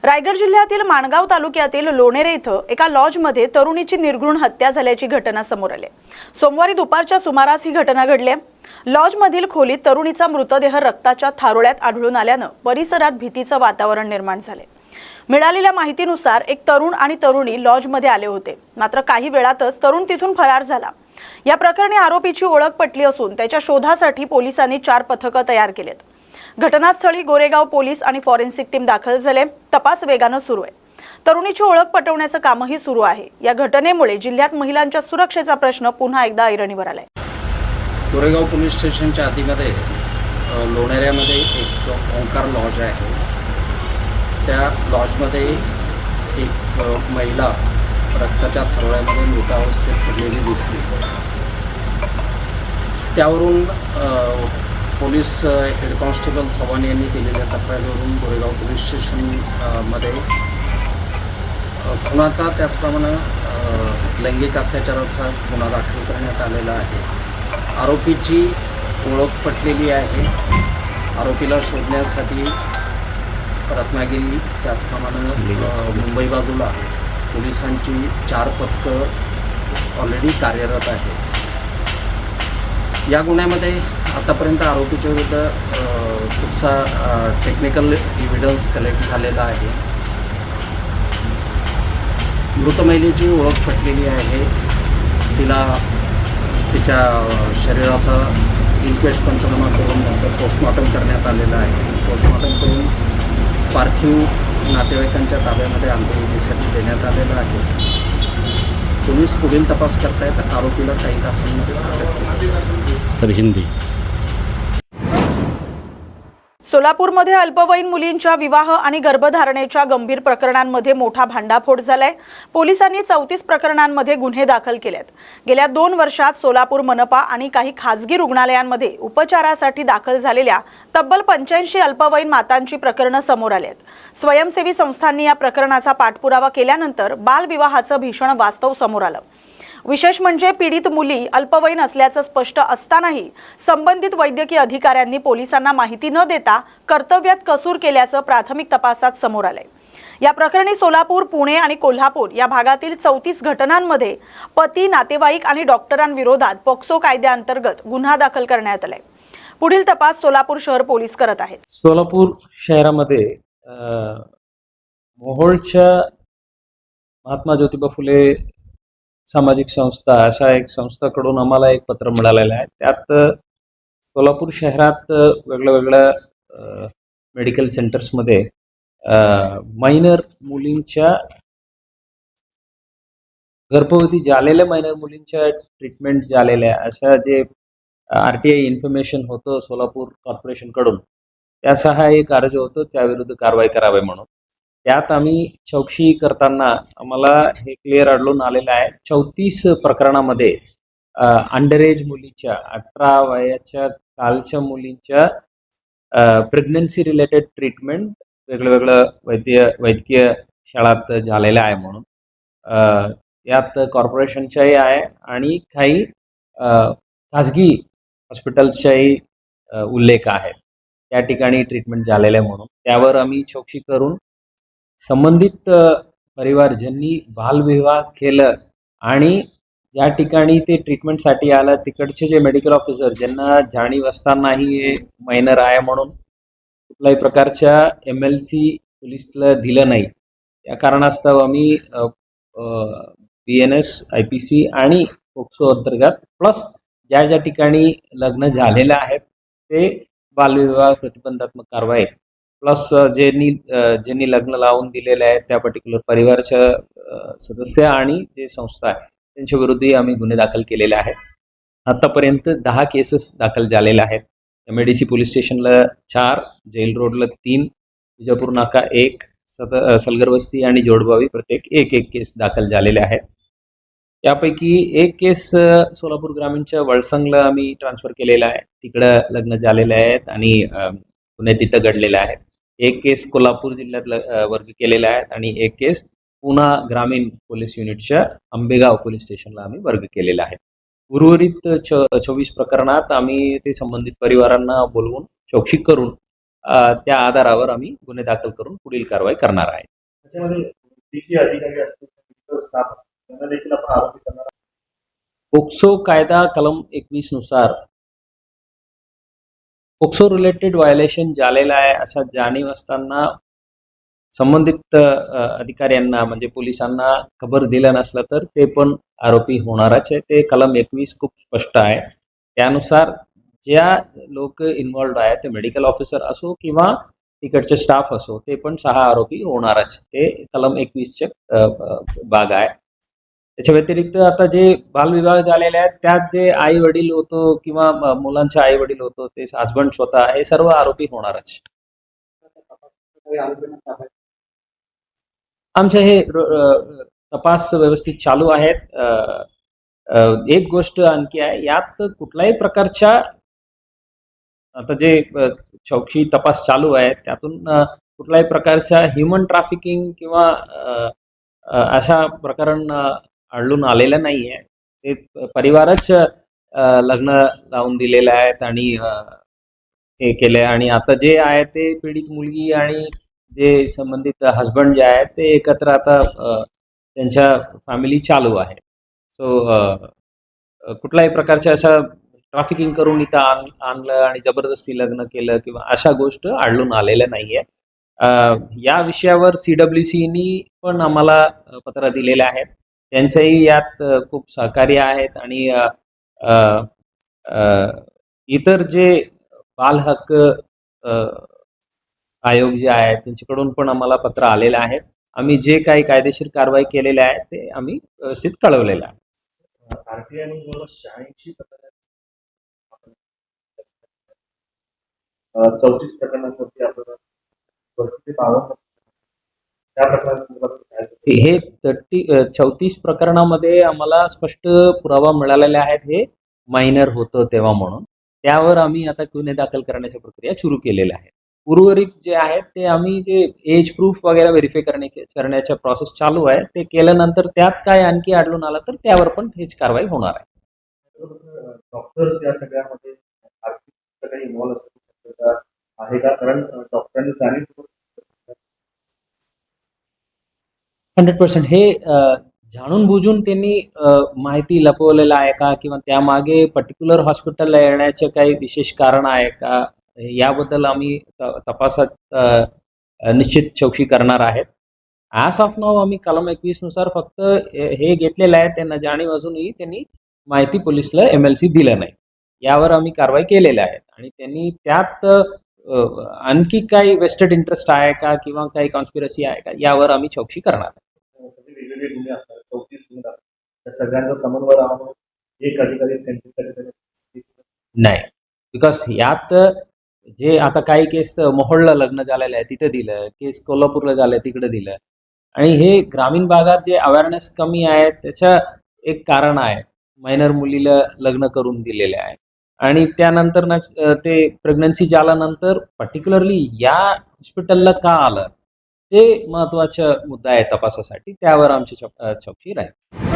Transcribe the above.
रायगड जिल्ह्यातील माणगाव तालुक्यातील लोणेरे इथं एका लॉजमध्ये तरुणीची निर्घृण हत्या झाल्याची घटना समोर आली। सोमवारी दुपारच्या सुमारास ही घटना घडली। लॉजमधील खोलीत तरुणीचा मृतदेह रक्ताच्या थारोळ्यात आढळून आल्यानं परिसरात भीतीचं वातावरण निर्माण झाले। मिळालेल्या माहितीनुसार एक तरुण आणि तरुणी लॉजमध्ये आले होते, मात्र काही वेळातच तरुण तिथून फरार झाला। या प्रकरणी आरोपीची ओळख पटली असून त्याच्या शोधासाठी पोलिसांनी 4 पथकं तयार केलेत। घटनास्थळी गोरेगाव पोलीस आणि फॉरेन्सिक टीम दाखल झाले। तपास वेगाने सुरू आहे। तरुणीची ओळख पटवण्याचं कामही सुरू आहे। या घटनेमुळे जिल्ह्यात महिलांच्या सुरक्षेचा प्रश्न पुन्हा एकदा ऐरणीवर आलाय। गोरेगाव पोलीस स्टेशनच्या आधीमध्ये लोणेऱ्यामध्ये एक ओंकार लॉज आहे। त्या लॉजमध्ये एक महिला रक्ताच्या थारोळ्यामध्ये मृतावस्थेत पडलेली दिसली। त्यावरून पोलीस हेड कॉन्स्टेबल चव्हाण यांनी केलेल्या तक्रारीवरून गोरेगाव पोलीस स्टेशनमध्ये खुनाचा त्याचप्रमाणे लैंगिक अत्याचाराचा गुन्हा दाखल करण्यात आलेला आहे। आरोपीची ओळख पटलेली आहे। आरोपीला शोधण्यासाठी रत्नागिरी त्याचप्रमाणे मुंबई बाजूला पोलिसांची 4 पथकं ऑलरेडी कार्यरत आहेत। या गुन्ह्यामध्ये आतापर्यंत आरोपीच्या विरुद्ध खूपसा टेक्निकल एव्हिडन्स कलेक्ट झालेला आहे। मृत महिलेची ओळख पटलेली आहे। तिला तिच्या शरीराचा इन्क्वेस्ट पंचनामा करून नंतर पोस्टमॉर्टम करण्यात आलेला आहे। पोस्टमॉर्टम करून पार्थिव नातेवाईकांच्या ताब्यामध्ये अंत्यविधीसाठी देण्यात आलेला आहे। पोलीस पुढील तपास करतायत। आरोपीला काही तासांमध्ये सर हिंदी। सोलापूरमध्ये अल्पवयीन मुलींच्या विवाह आणि गर्भधारणेच्या गंभीर प्रकरणांमध्ये मोठा भांडाफोड झालाय। पोलिसांनी 34 प्रकरणांमध्ये गुन्हे दाखल केलेत। गेल्या 2 वर्षात सोलापूर मनपा आणि काही खासगी रुग्णालयांमध्ये उपचारासाठी दाखल झालेल्या तब्बल 85 अल्पवयीन मातांची प्रकरणं समोर आली आहेत। स्वयंसेवी संस्थांनी या प्रकरणाचा पाठपुरावा केल्यानंतर बालविवाहाचं भीषण वास्तव समोर आलं। विशेष म्हणजे पीडित मुली अल्पवयीन असल्याचं स्पष्ट असतानाही संबंधित वैद्यकीय अधिकाऱ्यांनी पोलिसांना माहिती न देता कर्तव्यात कसूर केल्याचं प्राथमिक तपासात समोर आलंय। या प्रकरणी सोलापूर, पुणे आणि कोल्हापूर या भागातील 34 घटनांमध्ये पती, नातेवाईक आणि डॉक्टरांविरोधात पोक्सो कायद्याअंतर्गत गुन्हा दाखल करण्यात आलाय। पुढील तपास सोलापूर शहर पोलीस करत आहेत। सोलापूर शहरामध्ये मोहोळच्या महात्मा ज्योतिबा फुले सामाजिक संस्था अशा एक संस्थाकडून आम्हाला एक पत्र मिळालेलं आहे। त्यात सोलापूर शहरात वेगळ्या मेडिकल सेंटर्समध्ये मायनर मुलींच्या गर्भवती झालेल्या मायनर मुलींच्या ट्रीटमेंट झालेल्या अशा जे RTI इन्फॉर्मेशन होतं सोलापूर कॉर्पोरेशनकडून, त्याचा हा एक अर्ज होतो त्याविरुद्ध कारवाई करावी म्हणून। त्यात आम्ही चौकशी करताना आम्हाला हे क्लिअर आढळून आलेलं आहे 34 प्रकरणामध्ये अंडर एज मुलीच्या 18 वयाच्या खालच्या मुलींच्या प्रेग्नन्सी रिलेटेड ट्रीटमेंट वेगळ्या वैद्यकीय शाळात झालेल्या आहे म्हणून। यात कॉर्पोरेशनच्याही आहे आणि काही खाजगी हॉस्पिटल्सचाही उल्लेख आहे। त्या ठिकाणी ट्रीटमेंट झालेलं आहे म्हणून त्यावर आम्ही चौकशी करून संबंधित परिवार ज्यांनी बालविवाह केलं आणि या ठिकाणी ते ट्रीटमेंटसाठी आलं तिकडचे जे मेडिकल ऑफिसर ज्यांना जाणीव असतानाही हे मायनर आहे म्हणून कुठल्याही प्रकारच्या MLC पोलिसला दिलं नाही, या कारणास्तव आम्ही BNS, IPC आणि पोक्सो अंतर्गत प्लस ज्या ठिकाणी लग्न झालेलं आहेत ते बालविवाह प्रतिबंधात्मक कारवाई प्लस ज्यांनी लग्न लावून दिलेले आहेत त्या पर्टिक्युलर परिवाराच्या सदस्य आणि जे संस्था आहे त्यांच्या विरुद्ध आम्ही गुन्हे दाखल केलेले आहेत। आतापर्यंत 10 केसेस दाखल झालेल्या आहेत। MIDC पोलीस स्टेशनला 4, जेल रोडला 3, विजापूर नाका 1, सलगरवस्ती आणि जोडबावी प्रत्येक एक केस दाखल झालेले आहेत। यापैकी एक केस सोलापूर ग्रामीणच्या वळसंगला आम्ही ट्रान्सफर केलेला आहे। तिकडं लग्न झालेले आहेत आणि गुन्हे तिथं घडलेले आहेत। एक केस कोल्हापूर जिल्ह्यात वर्ग केलेला आहे आणि एक केस पुणा ग्रामीण पोलीस युनिटच्या आंबेगाव पोलीस स्टेशनला आम्ही वर्ग केलेला आहे। उर्वरित 24 प्रकरणात आम्ही ते संबंधित परिवारांना बोलवून चौकशी करून त्या आधारावर आम्ही गुन्हे दाखल करून पुढील कारवाई करणार आहे। त्याच्यामध्ये देखील अधिकारी असतो स्टाफ असतो त्यांना देखील आपण आरोपी करणार आहोत. पोक्सो कायदा कलम 21 नुसार पोक्सो रिलेटेड व्हायोलेशन झालेलं आहे असा जाणीव असताना संबंधित अधिकाऱ्यांना म्हणजे पोलिसांना खबर दिलं नसलं तर ते पण आरोपी होणारच आहे. ते कलम 21 खूप स्पष्ट आहे. त्यानुसार ज्या लोक इन्व्हॉल्ड आहे ते मेडिकल ऑफिसर असो किंवा तिकडचे स्टाफ असो ते पण 6 आरोपी होणारच. ते कलम 21चे भाग आहे. त्याच्या व्यतिरिक्त आता जे बालविवाह झालेले आहेत त्यात जे आई वडील होतो किंवा मुलांचे आई वडील होतो ते हसबंड स्वतः हे सर्व आरोपी होणारच. काही आरोपींना ताब्यात आमचे हे तपास व्यवस्थित चालू आहेत. एक गोष्ट आणखी आहे यात कुठल्याही प्रकारच्या आता जे चौकशी तपास चालू आहे त्यातून कुठल्याही प्रकारच्या ह्युमन ट्रॅफिकिंग किंवा अशा प्रकरण आढळून आलेलं नाही आहे. ते परिवारच लग्न लावून दिलेले आहेत आणि हे केले आणि आता जे आहे ते पीडित मुलगी आणि जे संबंधित हस्बंड जे आहेत ते एकत्र आता त्यांच्या फॅमिली चालू आहे. सो कुठल्याही प्रकारच्या अशा ट्रॅफिकिंग करून इथं आणलं आणि जबरदस्ती लग्न केलं किंवा अशा गोष्ट आढळून आलेल्या नाही आहे. या विषयावर CWCनी पण आम्हाला पत्र दिलेले आहेत. त्यांचंही यात खूप सहकार्य आहेत आणि इतर जे बाल हक्क आयोग जे आहे त्यांच्याकडून पण आम्हाला पत्र आलेलं आहे. आम्ही जे काही कायदेशीर कारवाई केलेल्या आहे ते आम्ही व्यवस्थित कळवलेलं आहे. आरटीआय आणि जवळ 86 34 प्रकरणांवरती आपल्याला वर्ष ते 52 त्या प्रकरणासंदर्भात काय हे 34 प्रकरणामध्ये आम्हाला स्पष्ट पुरावा मिळालेले आहेत. हे मायनर होतं तेव्हा म्हणून त्यावर आम्ही आता गुन्हे दाखल करण्याची प्रक्रिया सुरू केलेल्या आहे. उर्वरित जे आहेत ते आम्ही जे एज प्रूफ वगैरे व्हेरीफाय करण्याच्या प्रोसेस चालू आहे ते केल्यानंतर त्यात काय आणखी आढळून आलं तर त्यावर पण हेच कारवाई होणार आहे. डॉक्टर्स या सगळ्यामध्ये आर्थिक काही इन्व्हॉल्व असण्याची शक्यता आहे का? कारण डॉक्टरांनी जाणीव 100% हे जाणून बुजून त्यांनी माहिती लपवलेलं आहे का किंवा त्यामागे पर्टिक्युलर हॉस्पिटलला येण्याचे काही विशेष कारण आहे का याबद्दल आम्ही तपासात निश्चित चौकशी करणार आहेत. ॲज ऑफ नाव आम्ही कलम 21 नुसार फक्त हे घेतलेलं आहे. त्यांना जाणीव अजूनही त्यांनी माहिती पोलिसला MLC दिलं नाही. यावर आम्ही कारवाई केलेल्या आहेत आणि त्यांनी त्यात आणखी काही वेस्टेड इंटरेस्ट आहे का किंवा काही कॉन्स्पिरसी आहे का यावर आम्ही चौकशी करणार आहे. वेगवेगळे गुन्हे असतात 34 गुन्हे असतात त्या सगळ्यांचा समन्वय राहून एक अधिकारी सेंट्रल नाही बिकॉज यात जे आता काही केस मोहोळला लग्न झालेलं आहे तिथं दिलं, केस कोल्हापूरला झालं तिकडे दिलं आणि हे ग्रामीण भागात जे अवेअरनेस कमी आहे त्याचं एक कारण आहे. मायनर मुलीला लग्न करून दिलेले आहे आणि त्यानंतर ते प्रेग्नन्सी झाल्यानंतर पर्टिक्युलरली या हॉस्पिटलला का आलं ते महत्त्वाचा मुद्दा आहे तपासासाठी. त्यावर आमची चौकशी राहील.